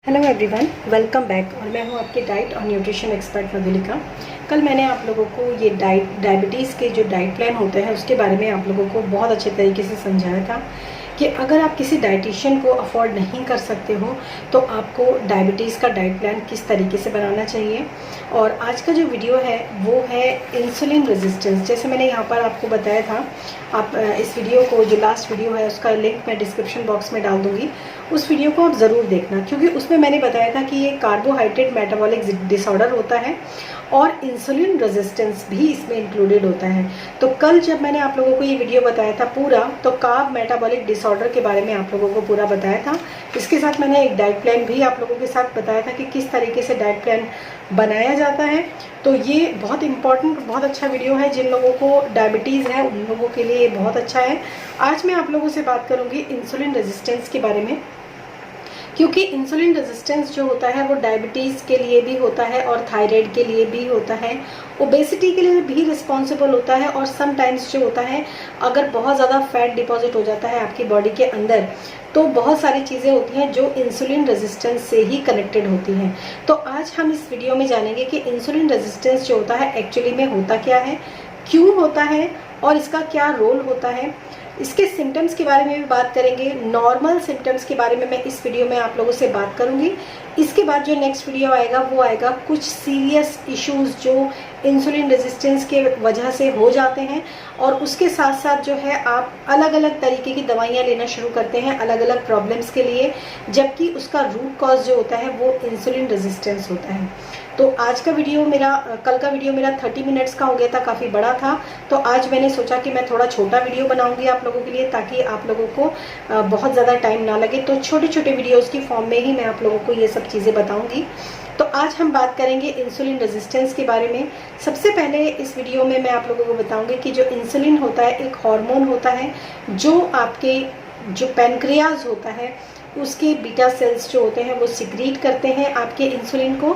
Hello everyone, welcome back. और मैं हूं आपकी डाइट और न्यूट्रिशन एक्सपर्ट मधुलिका। कल मैंने आप लोगों को ये डायबिटीज़ के जो डाइट प्लान होते हैं उसके बारे में आप लोगों को बहुत अच्छे तरीके से समझाया था कि अगर आप किसी डाइटिशियन को अफोर्ड नहीं कर सकते हो तो आपको डायबिटीज़ का डाइट प्लान किस तरीके से बनाना चाहिए। और आज का जो वीडियो है वो है इंसुलिन रेजिस्टेंस। जैसे मैंने यहाँ पर आपको बताया था, आप इस वीडियो को, जो लास्ट वीडियो है उसका लिंक मैं डिस्क्रिप्शन बॉक्स में डाल दूँगी, उस वीडियो को आप ज़रूर देखना, क्योंकि उसमें मैंने बताया था कि ये कार्बोहाइड्रेट मेटाबॉलिक डिसऑर्डर होता है और इंसुलिन रेजिस्टेंस भी इसमें इंक्लूडेड होता है। तो कल जब मैंने आप लोगों को ये वीडियो बताया था पूरा, तो कार्ब मेटाबॉलिक डिसऑर्डर के बारे में आप लोगों को पूरा बताया था। इसके साथ मैंने एक डाइट प्लान भी आप लोगों के साथ बताया था कि किस तरीके से डाइट प्लान बनाया जाता है। तो ये बहुत इंपॉर्टेंट, बहुत अच्छा वीडियो है। जिन लोगों को डायबिटीज़ है उन लोगों के लिए ये बहुत अच्छा है। आज मैं आप लोगों से बात करूँगी इंसुलिन रेजिस्टेंस के बारे में, क्योंकि इंसुलिन रेजिस्टेंस जो होता है वो डायबिटीज़ के लिए भी होता है और थायराइड के लिए भी होता है, ओबेसिटी के लिए भी रिस्पॉन्सिबल होता है। और समटाइम्स जो होता है, अगर बहुत ज़्यादा फैट डिपॉजिट हो जाता है आपकी बॉडी के अंदर, तो बहुत सारी चीज़ें होती हैं जो इंसुलिन रेजिस्टेंस से ही कनेक्टेड होती हैं। तो आज हम इस वीडियो में जानेंगे कि इंसुलिन रेजिस्टेंस जो होता है एक्चुअली में होता क्या है, क्यों होता है और इसका क्या रोल होता है। इसके सिम्टम्स के बारे में भी बात करेंगे। नॉर्मल सिम्टम्स के बारे में मैं इस वीडियो में आप लोगों से बात करूंगी। इसके बाद जो नेक्स्ट वीडियो आएगा वो आएगा कुछ सीरियस इश्यूज जो इंसुलिन रेजिस्टेंस के वजह से हो जाते हैं, और उसके साथ साथ जो है आप अलग अलग तरीके की दवाइयाँ लेना शुरू करते हैं अलग अलग प्रॉब्लम्स के लिए, जबकि उसका रूट कॉज जो होता है वो इंसुलिन रेजिस्टेंस होता है। तो आज का वीडियो मेरा, कल का वीडियो मेरा 30 मिनट्स का हो गया था, काफ़ी बड़ा था। तो आज मैंने सोचा कि मैं थोड़ा छोटा वीडियो बनाऊंगी आप लोगों के लिए, ताकि आप लोगों को बहुत ज़्यादा टाइम ना लगे। तो छोटे छोटे वीडियोस की फॉर्म में ही मैं आप लोगों को ये सब चीज़ें बताऊंगी। तो आज हम बात करेंगे इंसुलिन रेजिस्टेंस के बारे में। सबसे पहले इस वीडियो में मैं आप लोगों को बताऊंगी कि जो इंसुलिन होता है एक हार्मोन होता है जो आपके जो पैनक्रियाज होता है उसके बीटा सेल्स जो होते हैं वो सिक्रीट करते हैं आपके इंसुलिन को।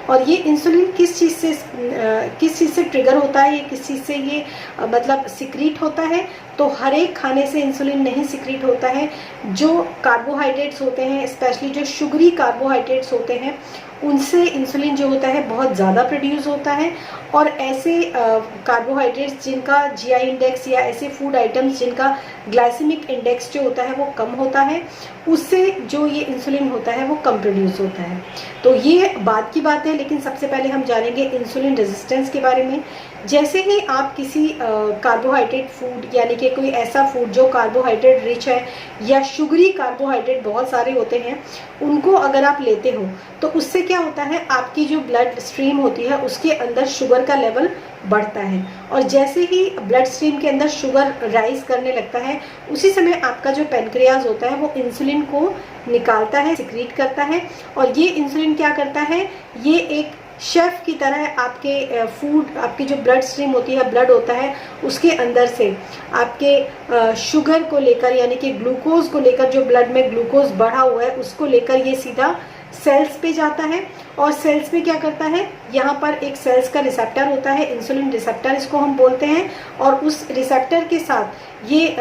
और ये इंसुलिन किस चीज़ से ट्रिगर होता है, ये किस चीज़ से ये मतलब सिक्रीट होता है। तो हर एक खाने से इंसुलिन नहीं सिक्रीट होता है। जो कार्बोहाइड्रेट्स होते हैं, स्पेशली जो शुगरी कार्बोहाइड्रेट्स होते हैं, उनसे इंसुलिन जो होता है बहुत ज़्यादा प्रोड्यूस होता है। और ऐसे कार्बोहाइड्रेट्स जिनका जीआई इंडेक्स, या ऐसे फूड आइटम्स जिनका ग्लाइसेमिक इंडेक्स जो होता है वो कम होता है, उससे जो ये इंसुलिन होता है वो कम प्रोड्यूस होता है। तो ये बाद की बात है, लेकिन सबसे पहले हम जानेंगे इंसुलिन रेजिस्टेंस के बारे में। जैसे ही आप किसी कार्बोहाइड्रेट फूड, यानी कि कोई ऐसा फूड जो कार्बोहाइड्रेट रिच है या शुगरी कार्बोहाइड्रेट बहुत सारे होते हैं, उनको अगर आप लेते हो तो उससे क्या होता है, आपकी जो ब्लड स्ट्रीम होती है उसके अंदर शुगर का लेवल बढ़ता है। और जैसे ही ब्लड स्ट्रीम के अंदर शुगर राइज करने लगता है, उसी समय आपका जो पैनक्रियाज होता है वो इंसुलिन को निकालता है, सिक्रीट करता है। और ये इंसुलिन क्या करता है, ये एक शेफ की तरह आपके फूड, आपकी जो ब्लड स्ट्रीम होती है, ब्लड होता है, उसके अंदर से आपके शुगर को लेकर, यानी कि ग्लूकोज को लेकर, जो ब्लड में ग्लूकोज बढ़ा हुआ है उसको लेकर ये सीधा सेल्स पे जाता है। और सेल्स में क्या करता है, यहाँ पर एक सेल्स का रिसेप्टर होता है, इंसुलिन रिसेप्टर इसको हम बोलते हैं। और उस रिसेप्टर के साथ ये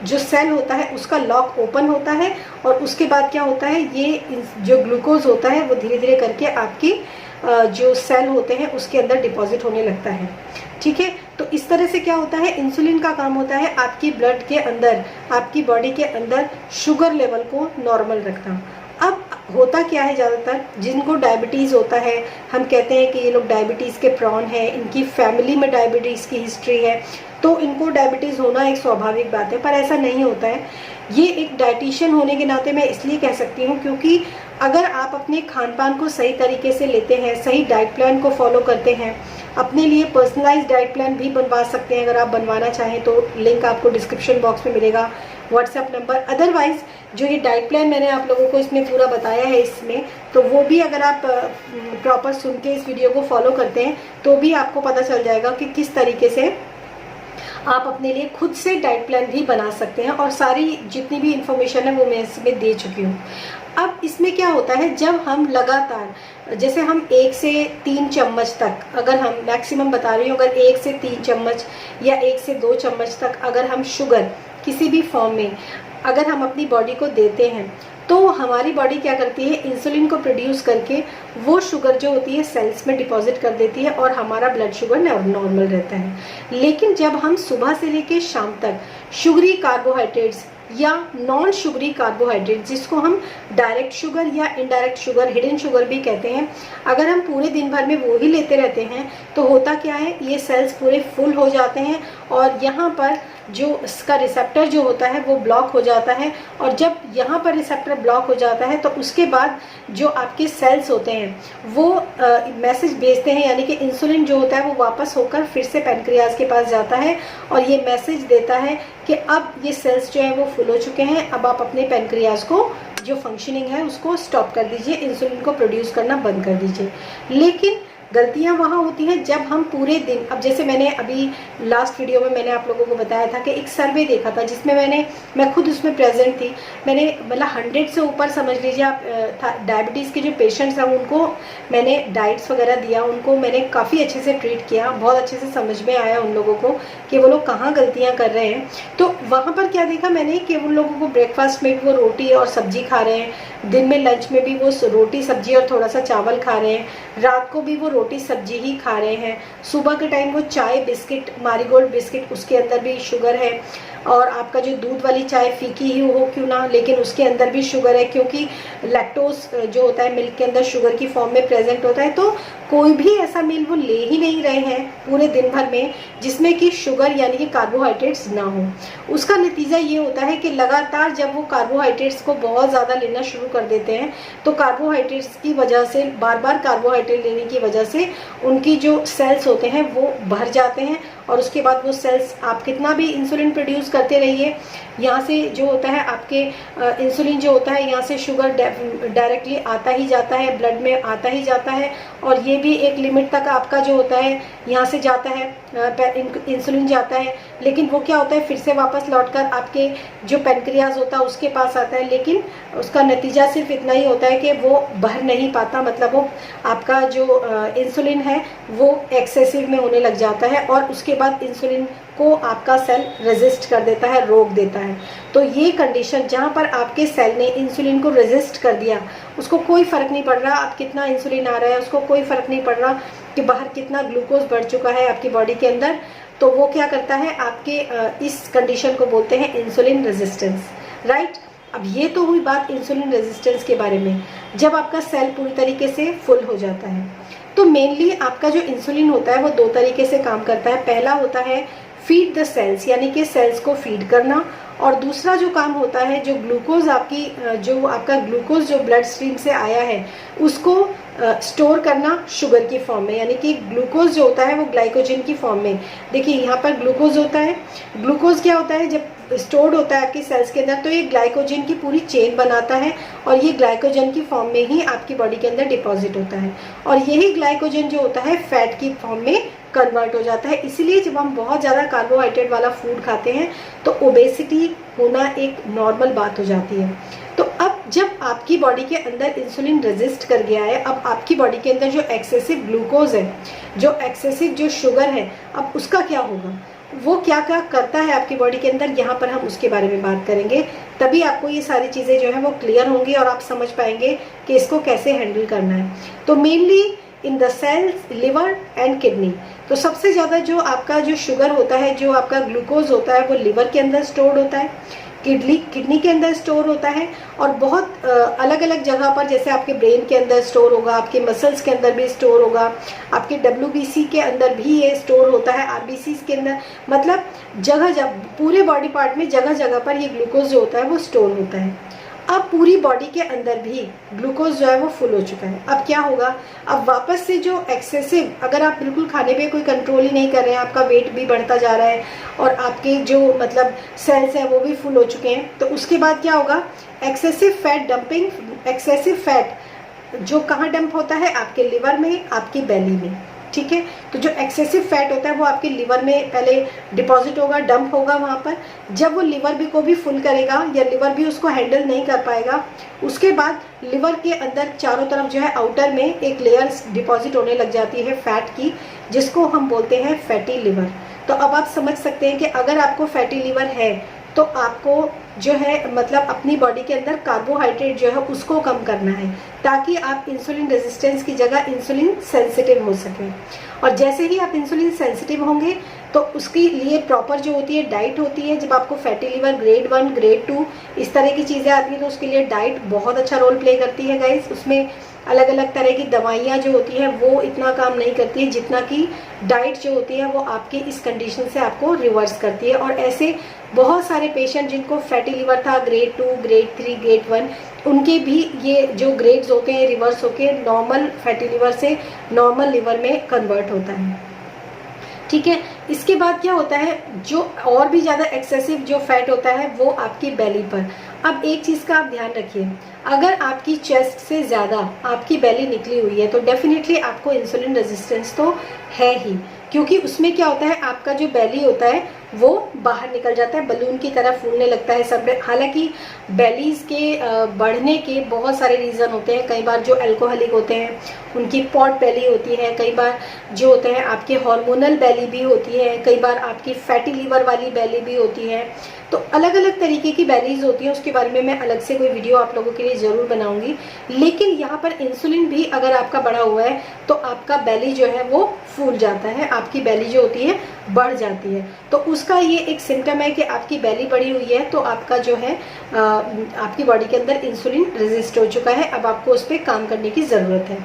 जो सेल होता है उसका लॉक ओपन होता है, और उसके बाद क्या होता है, ये जो ग्लूकोज होता है वो धीरे धीरे करके आपकी जो सेल होते हैं उसके अंदर डिपॉजिट होने लगता है। ठीक है, तो इस तरह से क्या होता है, इंसुलिन का काम होता है आपकी ब्लड के अंदर, आपकी बॉडी के अंदर शुगर लेवल को नॉर्मल रखना। अब होता क्या है, ज़्यादातर जिनको डायबिटीज़ होता है, हम कहते हैं कि ये लोग डायबिटीज़ के प्रॉन हैं, इनकी फैमिली में डायबिटीज़ की हिस्ट्री है, तो इनको डायबिटीज़ होना एक स्वाभाविक बात है। पर ऐसा नहीं होता है। ये एक डाइटिशियन होने के नाते मैं इसलिए कह सकती हूँ, क्योंकि अगर आप अपने खान पान को सही तरीके से लेते हैं, सही डाइट प्लान को फॉलो करते हैं, अपने लिए पर्सनलाइज डाइट प्लान भी बनवा सकते हैं अगर आप बनवाना चाहें तो। लिंक आपको डिस्क्रिप्शन बॉक्स में मिलेगा, व्हाट्सएप नंबर। अदरवाइज जो ये डाइट प्लान मैंने आप लोगों को इसमें पूरा बताया है इसमें, तो वो भी अगर आप प्रॉपर सुन के इस वीडियो को फॉलो करते हैं तो भी आपको पता चल जाएगा कि किस तरीके से आप अपने लिए खुद से डाइट प्लान भी बना सकते हैं। और सारी जितनी भी इंफॉर्मेशन है वो मैं इसमें दे चुकी हूँ। अब इसमें क्या होता है, जब हम लगातार, जैसे हम 1 से 3 चम्मच तक, अगर हम मैक्सिमम बता रही हूँ, अगर 1 से 3 चम्मच या 1 से 2 चम्मच तक अगर हम शुगर किसी भी फॉर्म में अगर हम अपनी बॉडी को देते हैं, तो हमारी बॉडी क्या करती है, इंसुलिन को प्रोड्यूस करके वो शुगर जो होती है सेल्स में डिपॉजिट कर देती है और हमारा ब्लड शुगर नॉर्मल रहता है। लेकिन जब हम सुबह से लेकर शाम तक शुगरी कार्बोहाइड्रेट्स या नॉन शुगरी कार्बोहाइड्रेट, जिसको हम डायरेक्ट शुगर या इनडायरेक्ट शुगर, हिडन शुगर भी कहते हैं, अगर हम पूरे दिन भर में वो ही लेते रहते हैं तो होता क्या है, ये सेल्स पूरे फुल हो जाते हैं और यहाँ पर जो इसका रिसेप्टर जो होता है वो ब्लॉक हो जाता है। और जब यहाँ पर रिसेप्टर ब्लॉक हो जाता है तो उसके बाद जो आपके सेल्स होते हैं वो मैसेज भेजते हैं, यानी कि इंसुलिन जो होता है वो वापस होकर फिर से पैनक्रियाज के पास जाता है और ये मैसेज देता है कि अब ये सेल्स जो है वो फुल हो चुके हैं, अब आप अपने पैनक्रियाज को जो फंक्शनिंग है उसको स्टॉप कर दीजिए, इंसुलिन को प्रोड्यूस करना बंद कर दीजिए। लेकिन गलतियां वहाँ होती हैं जब हम पूरे दिन, अब जैसे मैंने अभी लास्ट वीडियो में मैंने आप लोगों को बताया था कि एक सर्वे देखा था जिसमें मैं खुद उसमें प्रेजेंट थी। मैंने मतलब 100 से ऊपर समझ लीजिए आप डायबिटीज़ के जो पेशेंट्स हैं उनको मैंने डाइट्स वगैरह दिया, उनको मैंने काफ़ी अच्छे से ट्रीट किया, बहुत अच्छे से समझ में आया उन लोगों को कि वो लोग कहाँ गलतियाँ कर रहे हैं। तो वहाँ पर क्या देखा मैंने कि उन लोगों को ब्रेकफास्ट में भी वो रोटी और सब्जी खा रहे हैं, दिन में लंच में भी वो रोटी सब्जी और थोड़ा सा चावल खा रहे हैं, रात को भी वो रोटी सब्जी ही खा रहे हैं, सुबह के टाइम वो चाय बिस्किट, मारीगोल्ड बिस्किट, उसके अंदर भी शुगर है, और आपका जो दूध वाली चाय फीकी ही हो क्यों ना लेकिन उसके अंदर भी शुगर है, क्योंकि लैक्टोज जो होता है मिल्क के अंदर शुगर की फॉर्म में प्रेजेंट होता है। तो कोई भी ऐसा मील वो ले ही नहीं रहे हैं पूरे दिन भर में जिसमें कि शुगर यानी कि कार्बोहाइड्रेट्स ना हो। उसका नतीजा ये होता है कि लगातार जब वो कार्बोहाइड्रेट्स को बहुत ज़्यादा लेना शुरू कर देते हैं तो कार्बोहाइड्रेट्स की वजह से, बार बार कार्बोहाइड्रेट लेने की वजह से उनकी जो सेल्स होते हैं वो भर जाते हैं और उसके बाद वो सेल्स, आप कितना भी इंसुलिन प्रोड्यूस करते रहिए, यहाँ से जो होता है आपके इंसुलिन जो होता है यहाँ से शुगर डायरेक्टली आता ही जाता है, ब्लड में आता ही जाता है, और ये भी एक लिमिट तक आपका जो होता है यहाँ से जाता है, इंसुलिन जाता है, लेकिन वो क्या होता है फिर से वापस लौटकर आपके जो पैनक्रियाज होता है उसके पास आता है, लेकिन उसका नतीजा सिर्फ इतना ही होता है कि वो भर नहीं पाता, मतलब वो आपका जो इंसुलिन है वो एक्सेसिव में होने लग जाता है और उसके बाद इंसुलिन को आपका सेल रेजिस्ट कर देता है, रोक देता है। तो ये कंडीशन जहाँ पर आपके सेल ने इंसुलिन को रेजिस्ट कर दिया, उसको कोई फ़र्क नहीं पड़ रहा आप कितना इंसुलिन आ रहा है, उसको कोई फ़र्क नहीं पड़ रहा कि बाहर कितना ग्लूकोज बढ़ चुका है आपकी बॉडी के अंदर, तो वो क्या करता है आपके इस कंडीशन को बोलते हैं इंसुलिन रेजिस्टेंस, राइट। अब ये तो हुई बात इंसुलिन रेजिस्टेंस के बारे में, जब आपका सेल पूरी तरीके से फुल हो जाता है। तो मेनली आपका जो इंसुलिन होता है वो दो तरीके से काम करता है। पहला होता है फीड द सेल्स, यानी कि सेल्स को फीड करना, और दूसरा जो काम होता है जो ग्लूकोज जो आपका ग्लूकोज जो ब्लड स्ट्रीम से आया है उसको स्टोर करना शुगर की फॉर्म में, यानी कि ग्लूकोज जो होता है वो ग्लाइकोजन की फॉर्म में। देखिए यहाँ पर ग्लूकोज होता है, ग्लूकोज क्या होता है जब स्टोर्ड होता है आपकी सेल्स के अंदर तो ये ग्लाइकोजन की पूरी चेन बनाता है और ये ग्लाइकोजन की फॉर्म में ही आपकी बॉडी के अंदर डिपॉजिट होता है, और यही ग्लाइकोजन जो होता है फैट की फॉर्म में कन्वर्ट हो जाता है। इसीलिए जब हम बहुत ज़्यादा कार्बोहाइड्रेट वाला फूड खाते हैं तो ओबेसिटी होना एक नॉर्मल बात हो जाती है। तो अब जब आपकी बॉडी के अंदर इंसुलिन रेजिस्ट कर गया है, अब आपकी बॉडी के अंदर जो एक्सेसिव ग्लूकोज है, जो एक्सेसिव जो शुगर है, अब उसका क्या होगा, वो क्या क्या करता है आपकी बॉडी के अंदर, यहाँ पर हम उसके बारे में बात करेंगे। तभी आपको ये सारी चीज़ें जो है वो क्लियर होंगी और आप समझ पाएंगे कि इसको कैसे हैंडल करना है। तो mainly in the cells, liver and kidney, तो सबसे ज़्यादा जो आपका जो शुगर होता है, जो आपका ग्लूकोज होता है वो लिवर के अंदर स्टोर्ड होता है, किडनी के अंदर स्टोर होता है, और बहुत अलग अलग जगह पर, जैसे आपके ब्रेन के अंदर स्टोर होगा, आपके मसल्स के अंदर भी स्टोर होगा, आपके WBC के अंदर भी ये स्टोर होता है, RBCs के अंदर, मतलब जगह पूरे बॉडी पार्ट में जगह जगह पर ये ग्लूकोज जो होता है वो स्टोर होता है। अब पूरी बॉडी के अंदर भी ग्लूकोज जो है वो फुल हो चुका है। अब क्या होगा, अब वापस से जो एक्सेसिव, अगर आप बिल्कुल खाने पे कोई कंट्रोल ही नहीं कर रहे हैं, आपका वेट भी बढ़ता जा रहा है और आपके जो मतलब सेल्स हैं वो भी फुल हो चुके हैं, तो उसके बाद क्या होगा, excessive fat dumping, excessive fat जो कहाँ डंप होता है, आपके लिवर में, आपकी बेली में, ठीक है। तो जो एक्सेसिव फैट होता है वो आपके लिवर में पहले डिपॉजिट होगा, डंप होगा वहाँ पर, जब वो लिवर भी को भी फुल करेगा या लिवर भी उसको हैंडल नहीं कर पाएगा, उसके बाद लिवर के अंदर चारों तरफ जो है आउटर में एक लेयर डिपॉजिट होने लग जाती है फैट की, जिसको हम बोलते हैं फैटी लिवर। तो अब आप समझ सकते हैं कि अगर आपको फैटी लिवर है तो आपको जो है मतलब अपनी बॉडी के अंदर कार्बोहाइड्रेट जो है उसको कम करना है, ताकि आप इंसुलिन रेजिस्टेंस की जगह इंसुलिन सेंसिटिव हो सकें। और जैसे ही आप इंसुलिन सेंसिटिव होंगे तो उसके लिए प्रॉपर जो होती है डाइट होती है। जब आपको फैटी लिवर ग्रेड 1 ग्रेड 2 इस तरह की चीज़ें आती हैं तो उसके लिए डाइट बहुत अच्छा रोल प्ले करती है गाइस। उसमें अलग अलग तरह की दवाइयाँ जो होती हैं वो इतना काम नहीं करती है जितना कि डाइट जो होती है वो आपकी इस कंडीशन से आपको रिवर्स करती है। और ऐसे बहुत सारे पेशेंट जिनको फैटी लिवर था ग्रेड 2 ग्रेड 3 ग्रेड 1 उनके भी ये जो ग्रेड्स होते हैं रिवर्स होके नॉर्मल फैटी लिवर से नॉर्मल लिवर में कन्वर्ट होता है। ठीक है, इसके बाद क्या होता है, जो और भी ज़्यादा एक्सेसिव जो फैट होता है वो आपकी बेली पर। अब एक चीज़ का आप ध्यान रखिए, अगर आपकी चेस्ट से ज़्यादा आपकी बेली निकली हुई है तो डेफिनेटली आपको इंसुलिन रेजिस्टेंस तो है ही, क्योंकि उसमें क्या होता है आपका जो बेली होता है वो बाहर निकल जाता है, बलून की तरह फूलने लगता है सब। हालांकि बेलीज के बढ़ने के बहुत सारे रीज़न होते हैं। कई बार जो अल्कोहलिक होते हैं उनकी पॉट बेली होती है, कई बार जो होते हैं आपके हार्मोनल बेली भी होती है, कई बार आपकी फैटी लिवर वाली बेली भी होती है। तो अलग अलग तरीके की बेलीज होती हैं, उसके बारे में मैं अलग से कोई वीडियो आप लोगों के लिए ज़रूर बनाऊंगी। लेकिन यहाँ पर इंसुलिन भी अगर आपका बढ़ा हुआ है तो आपका बेली जो है वो फूल जाता है, आपकी बेली जो होती है बढ़ जाती है। तो उसका ये एक सिम्टम है कि आपकी बेली बढ़ी हुई है तो आपका जो है आपकी बॉडी के अंदर इंसुलिन रेजिस्ट हो चुका है, अब आपको उस पर काम करने की ज़रूरत है।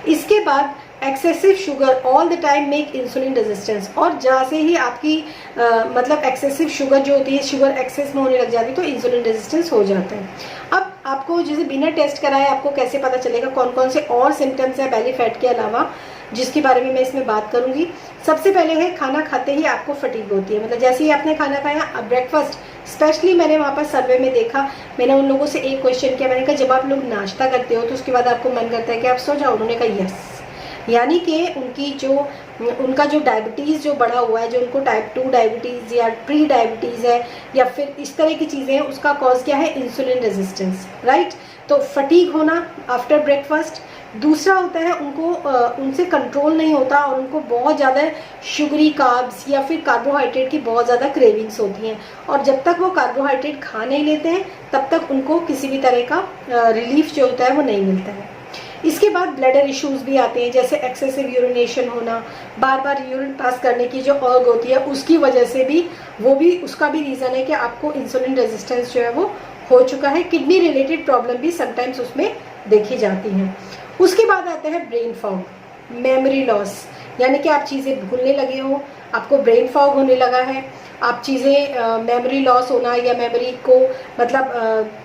इसके बाद excessive sugar all the time make insulin resistance, और जहाँ से ही आपकी मतलब एक्सेसिव शुगर जो होती है, शुगर एक्सेस में होने लग जाती है तो इंसुलिन रेजिस्टेंस हो जाता है। अब आपको जैसे बिना टेस्ट कराए आपको कैसे पता चलेगा कौन कौन से और सिम्टम्स है बेली फैट के अलावा, जिसके बारे में मैं इसमें बात करूंगी। सबसे पहले है खाना खाते ही आपको फटीग होती है, मतलब जैसे ही आपने खाना खाया, अब ब्रेकफास्ट स्पेशली मैंने वहाँ पर सर्वे में देखा, मैंने उन लोगों से एक क्वेश्चन किया, मैंने कहा जब आप लोग नाश्ता करते हो तो उसके बाद आपको मन करता है कि आप सो जाओ, उन्होंने कहा यस, यानी कि उनका जो डायबिटीज़ जो बढ़ा हुआ है, जो उनको टाइप 2 डायबिटीज़ या प्री डायबिटीज़ है या फिर इस तरह की चीज़ें हैं, उसका कॉज क्या है, इंसुलिन रेजिस्टेंस, राइट। तो फटीग होना आफ्टर ब्रेकफास्ट। दूसरा होता है उनको उनसे कंट्रोल नहीं होता और उनको बहुत ज़्यादा शुगरी कार्ब्स या फिर कार्बोहाइड्रेट की बहुत ज़्यादा क्रेविंग्स होती हैं, और जब तक वो कार्बोहाइड्रेट खा नहीं लेते हैं तब तक उनको किसी भी तरह का रिलीफ जो होता है वो नहीं मिलता है। इसके बाद ब्लैडर इश्यूज भी आते हैं, जैसे एक्सेसिव यूरिनेशन होना, बार बार यूरिन पास करने की जो अर्ग होती है उसकी वजह से भी, वो भी उसका भी रीज़न है कि आपको इंसुलिन रेजिस्टेंस जो है वो हो चुका है। किडनी रिलेटेड प्रॉब्लम भी समटाइम्स उसमें देखी जाती हैं। उसके बाद आता है ब्रेन फॉग, मेमोरी लॉस, यानी कि आप चीज़ें भूलने लगे हो, आपको ब्रेन फॉग होने लगा है, आप चीज़ें मेमोरी लॉस होना या मेमोरी को मतलब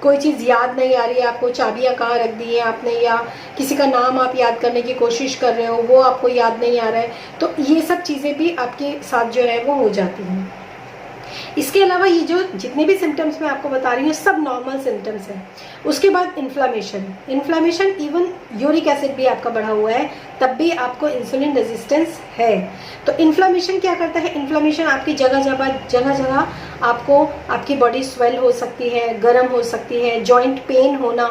कोई चीज़ याद नहीं आ रही है, आपको चाबियां कहाँ रख दी है आपने, या किसी का नाम आप याद करने की कोशिश कर रहे हो वो आपको याद नहीं आ रहा है, तो ये सब चीज़ें भी आपके साथ जो है वो हो जाती हैं। इसके अलावा ये जो जितने भी सिम्टम्स मैं आपको बता रही हूँ सब नॉर्मल सिम्टम्स हैं। उसके बाद इन्फ्लामेशन इवन यूरिक एसिड भी आपका बढ़ा हुआ है तब भी आपको इंसुलिन रेजिस्टेंस है। तो इन्फ्लामेशन क्या करता है, इन्फ्लामेशन आपकी जगह जगह आपको आपकी बॉडी स्वेल हो सकती है, गर्म हो सकती है, जॉइंट पेन होना,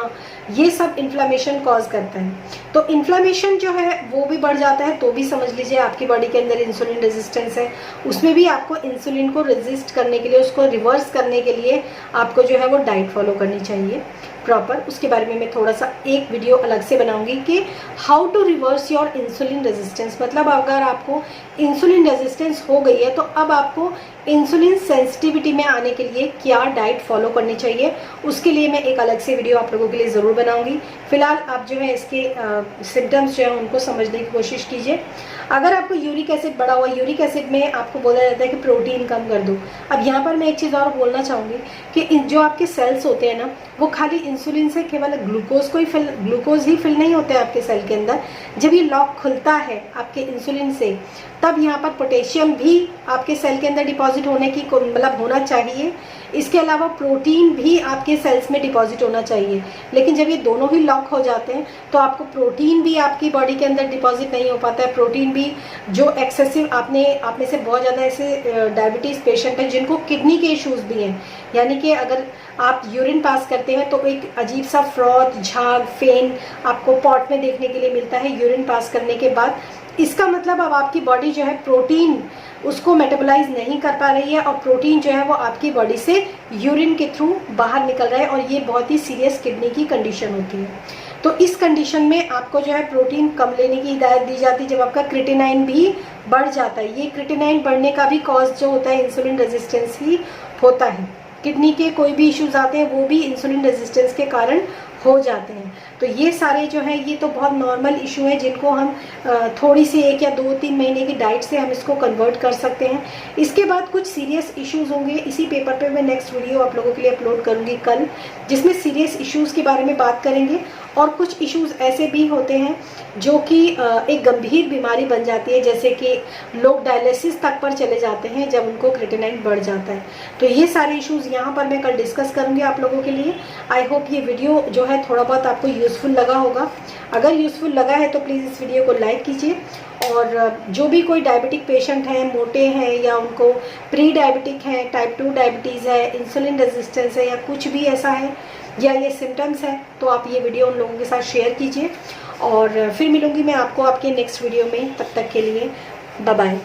ये सब इन्फ्लामेशन कॉज करता है। तो इन्फ्लामेशन जो है वो भी बढ़ जाता है तो भी समझ लीजिए आपकी बॉडी के अंदर इंसुलिन रेजिस्टेंस है। उसमें भी आपको इंसुलिन को रेजिस्ट करने के लिए, उसको रिवर्स करने के लिए आपको जो है वो डाइट फॉलो करनी चाहिए प्रॉपर। उसके बारे में मैं थोड़ा सा एक वीडियो अलग से बनाऊंगी कि how to reverse your insulin resistance, मतलब अगर आपको इंसुलिन रेजिस्टेंस हो गई है तो अब आपको इंसुलिन सेंसिटिविटी में आने के लिए क्या डाइट फॉलो करनी चाहिए, उसके लिए मैं एक अलग से वीडियो आप लोगों के लिए ज़रूर बनाऊंगी। फिलहाल आप जो है इसके सिम्टम्स जो है उनको समझने की कोशिश कीजिए। अगर आपको यूरिक एसिड बढ़ा हुआ, यूरिक एसिड में आपको बोला जाता है कि प्रोटीन कम कर दो। अब यहाँ पर मैं एक चीज़ और बोलना चाहूँगी कि जो आपके सेल्स होते हैं ना वो खाली इंसुलिन से केवल ग्लूकोज ही फिल नहीं होते हैं आपके सेल के अंदर। जब ये लॉक खुलता है आपके इंसुलिन से तब यहाँ पर पोटेशियम भी आपके सेल के अंदर डिपॉजिट होने की मतलब होना चाहिए। इसके अलावा प्रोटीन भी आपके सेल्स में डिपॉजिट होना चाहिए, लेकिन जब ये दोनों ही लॉक हो जाते हैं तो आपको प्रोटीन भी आपकी बॉडी के अंदर डिपॉजिट नहीं हो पाता है। प्रोटीन भी जो एक्सेसिव आप में से बहुत ज़्यादा ऐसे डायबिटीज़ पेशेंट हैं जिनको किडनी के इश्यूज़ भी हैं, यानी कि अगर आप यूरिन पास करते हैं तो एक अजीब सा फ्रॉथ, झाग, फेन आपको पॉट में देखने के लिए मिलता है यूरिन पास करने के बाद। इसका मतलब अब आपकी बॉडी जो है प्रोटीन उसको मेटाबोलाइज नहीं कर पा रही है और प्रोटीन जो है वो आपकी बॉडी से यूरिन के थ्रू बाहर निकल रहा है और ये बहुत ही सीरियस किडनी की कंडीशन होती है। तो इस कंडीशन में आपको जो है प्रोटीन कम लेने की हिदायत दी जाती है जब आपका क्रिएटिनाइन भी बढ़ जाता है। ये क्रिएटिनाइन बढ़ने का भी कॉज जो होता है इंसुलिन रेजिस्टेंस ही होता है। किडनी के कोई भी इश्यूज आते हैं वो भी इंसुलिन रेजिस्टेंस के कारण हो जाते हैं। तो ये सारे जो है ये तो बहुत नॉर्मल इशू है जिनको हम थोड़ी सी 1 या 2-3 महीने की डाइट से हम इसको कन्वर्ट कर सकते हैं। इसके बाद कुछ सीरियस इश्यूज होंगे। इसी पेपर पे मैं नेक्स्ट वीडियो आप लोगों के लिए अपलोड करूंगी कल, जिसमें सीरियस इश्यूज के बारे में बात करेंगे। और कुछ इश्यूज ऐसे भी होते हैं जो कि एक गंभीर बीमारी बन जाती है, जैसे कि लोग डायलिसिस तक पर चले जाते हैं जब उनको क्रिएटिनाइन बढ़ जाता है। तो ये सारे इश्यूज यहाँ पर मैं कल डिस्कस करूँगी आप लोगों के लिए। आई होप ये वीडियो जो है थोड़ा बहुत आपको यूज़फुल लगा होगा। अगर यूज़फुल लगा है तो प्लीज़ इस वीडियो को लाइक कीजिए। और जो भी कोई डायबिटिक पेशेंट हैं, मोटे हैं या उनको प्री डायबिटिक है, टाइप 2 डायबिटीज़ है, इंसुलिन रेजिस्टेंस है या कुछ भी ऐसा है या ये सिम्टम्स है, तो आप ये वीडियो उन लोगों के साथ शेयर कीजिए। और फिर मिलूंगी मैं आपको आपके नेक्स्ट वीडियो में। तब तक के लिए बाय बाय।